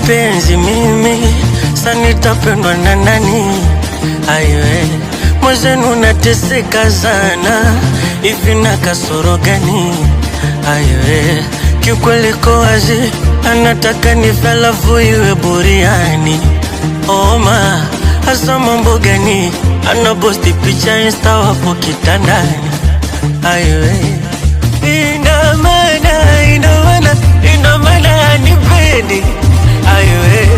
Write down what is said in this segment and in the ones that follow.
mapenzi mimi, sanitapendwa na nani? Aiwe, mwezenu nateseka sana, hivi na kasoro gani? Aiwe, kiukweli ko wazi, anataka nife alafu iwe buriani. Oma, hasa mambo gani? Anaposti picha Insta wapo kitandani. Aiwe, ina maana hanipendi. Aiwe,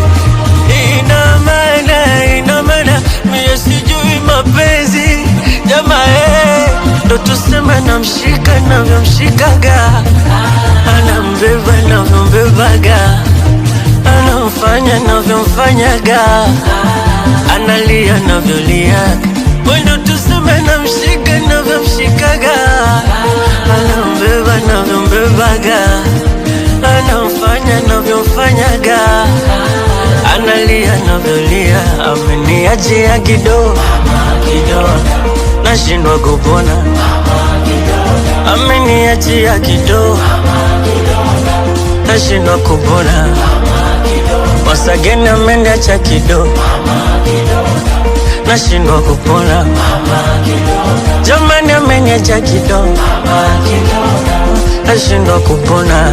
ina maana mie sijui mapenzi. Jamaa ndo tuseme namshika navyomshikaga, anambeba navyombebaga, anamfanya navyomfanyaga, analia navyoliaga. Ndo tuseme namshika navyomshikaga, anambeba navyombebaga, anamfanya navyomfanyaga, analia navyolia. Ameniachia kidogo, nashindwa kupona. Ameniachia kidogo, nashindwa kupona. Wasageni ameniacha kidogo, nashindwa kupona. Jamani ameniacha kidogo, nashindwa kupona.